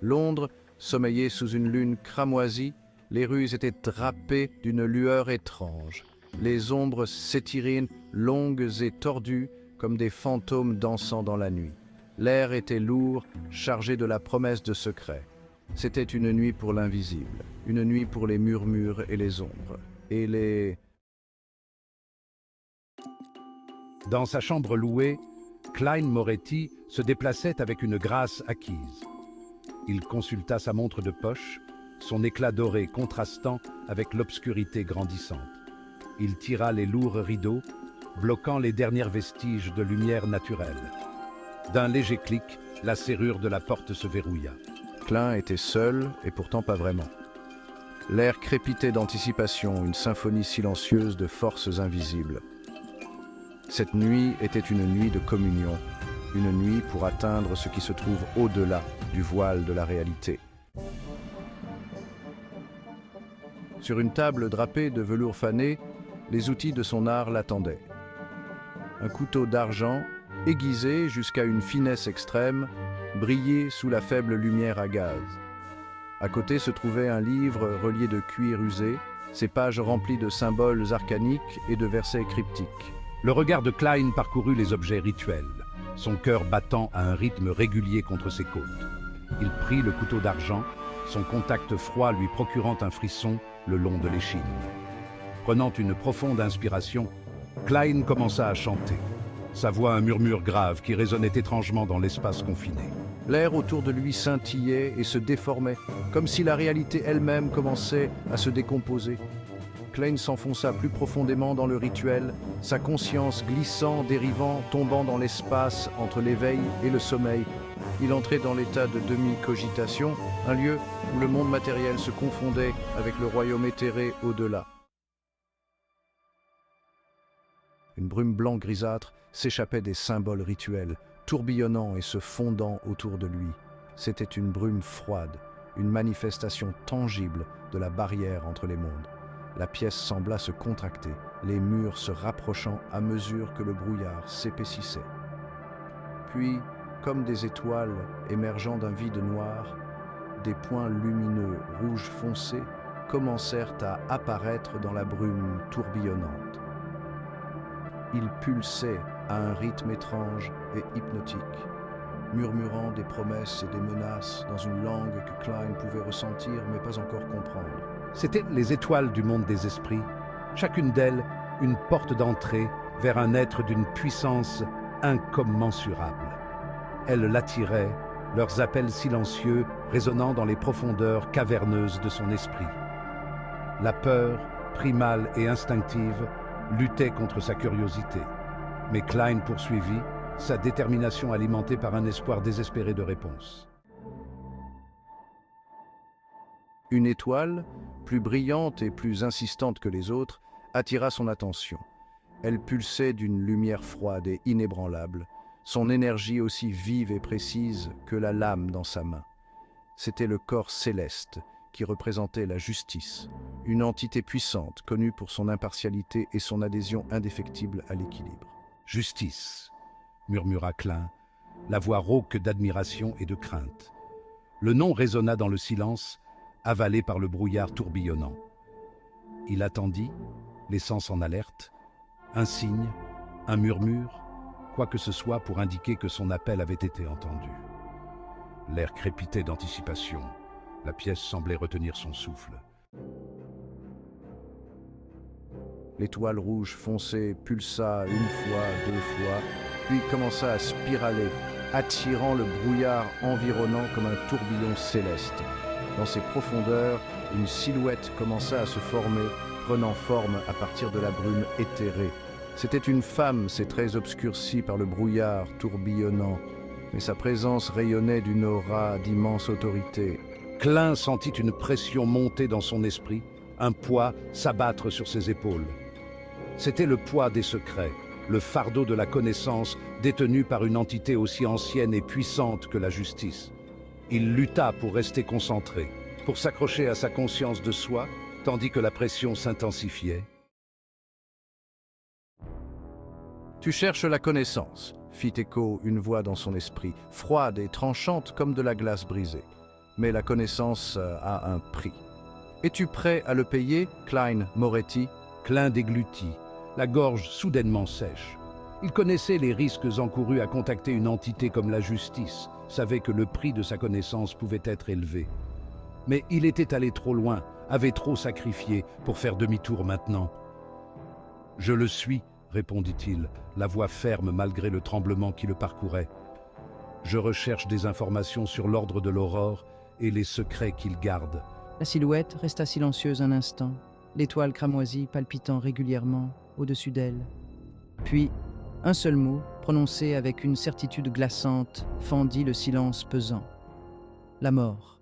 Londres sommeillait sous une lune cramoisie, les rues étaient drapées d'une lueur étrange. Les ombres s'étiraient, longues et tordues, comme des fantômes dansant dans la nuit. L'air était lourd, chargé de la promesse de secrets. C'était une nuit pour l'invisible, une nuit pour les murmures et les ombres. Et les... Dans sa chambre louée, Klein Moretti se déplaçait avec une grâce acquise. Il consulta sa montre de poche, son éclat doré contrastant avec l'obscurité grandissante. Il tira les lourds rideaux, bloquant les derniers vestiges de lumière naturelle. D'un léger clic, la serrure de la porte se verrouilla. Klein était seul, et pourtant pas vraiment. L'air crépitait d'anticipation, une symphonie silencieuse de forces invisibles. Cette nuit était une nuit de communion, une nuit pour atteindre ce qui se trouve au-delà du voile de la réalité. Sur une table drapée de velours fané, les outils de son art l'attendaient. Un couteau d'argent, aiguisé jusqu'à une finesse extrême, brillait sous la faible lumière à gaz. À côté se trouvait un livre relié de cuir usé, ses pages remplies de symboles arcaniques et de versets cryptiques. Le regard de Klein parcourut les objets rituels, son cœur battant à un rythme régulier contre ses côtes. Il prit le couteau d'argent, son contact froid lui procurant un frisson le long de l'échine. Prenant une profonde inspiration, Klein commença à chanter. Sa voix un murmure grave qui résonnait étrangement dans l'espace confiné. L'air autour de lui scintillait et se déformait, comme si la réalité elle-même commençait à se décomposer. Klein s'enfonça plus profondément dans le rituel, sa conscience glissant, dérivant, tombant dans l'espace entre l'éveil et le sommeil. Il entrait dans l'état de demi-cogitation, un lieu où le monde matériel se confondait avec le royaume éthéré au-delà. Une brume blanc grisâtre s'échappait des symboles rituels, tourbillonnant et se fondant autour de lui. C'était une brume froide, une manifestation tangible de la barrière entre les mondes. La pièce sembla se contracter, les murs se rapprochant à mesure que le brouillard s'épaississait. Puis, comme des étoiles émergeant d'un vide noir, des points lumineux rouge foncé commencèrent à apparaître dans la brume tourbillonnante. Ils pulsaient à un rythme étrange et hypnotique, murmurant des promesses et des menaces dans une langue que Klein pouvait ressentir mais pas encore comprendre. C'étaient les étoiles du monde des esprits, chacune d'elles une porte d'entrée vers un être d'une puissance incommensurable. Elles l'attiraient, leurs appels silencieux résonnant dans les profondeurs caverneuses de son esprit. La peur, primale et instinctive, luttait contre sa curiosité. Mais Klein poursuivit, sa détermination alimentée par un espoir désespéré de réponse. Une étoile, plus brillante et plus insistante que les autres, attira son attention. Elle pulsait d'une lumière froide et inébranlable, son énergie aussi vive et précise que la lame dans sa main. C'était le corps céleste qui représentait la justice, une entité puissante connue pour son impartialité et son adhésion indéfectible à l'équilibre. « Justice », murmura Klein, la voix rauque d'admiration et de crainte. Le nom résonna dans le silence, avalé par le brouillard tourbillonnant. Il attendit, les sens en alerte, un signe, un murmure, quoi que ce soit pour indiquer que son appel avait été entendu. L'air crépitait d'anticipation. La pièce semblait retenir son souffle. L'étoile rouge foncée pulsa une fois, deux fois, puis commença à spiraler, attirant le brouillard environnant comme un tourbillon céleste. Dans ses profondeurs, une silhouette commença à se former, prenant forme à partir de la brume éthérée. C'était une femme, ses traits obscurcis par le brouillard tourbillonnant, mais sa présence rayonnait d'une aura d'immense autorité. Klein sentit une pression monter dans son esprit, un poids s'abattre sur ses épaules. C'était le poids des secrets, le fardeau de la connaissance détenu par une entité aussi ancienne et puissante que la justice. Il lutta pour rester concentré, pour s'accrocher à sa conscience de soi, tandis que la pression s'intensifiait. « Tu cherches la connaissance », fit écho une voix dans son esprit, froide et tranchante comme de la glace brisée. mais la connaissance a un prix. Es-tu prêt à le payer, Klein Moretti? Klein déglutit, la gorge soudainement sèche. Il connaissait les risques encourus à contacter une entité comme la justice, savait que le prix de sa connaissance pouvait être élevé. Mais il était allé trop loin, avait trop sacrifié pour faire demi-tour maintenant. « Je le suis », répondit-il, la voix ferme malgré le tremblement qui le parcourait. « Je recherche des informations sur l'ordre de l'Aurore et les secrets qu'il garde. » La silhouette resta silencieuse un instant, l'étoile cramoisie palpitant régulièrement au-dessus d'elle. Puis, un seul mot, prononcé avec une certitude glaçante, fendit le silence pesant. La mort.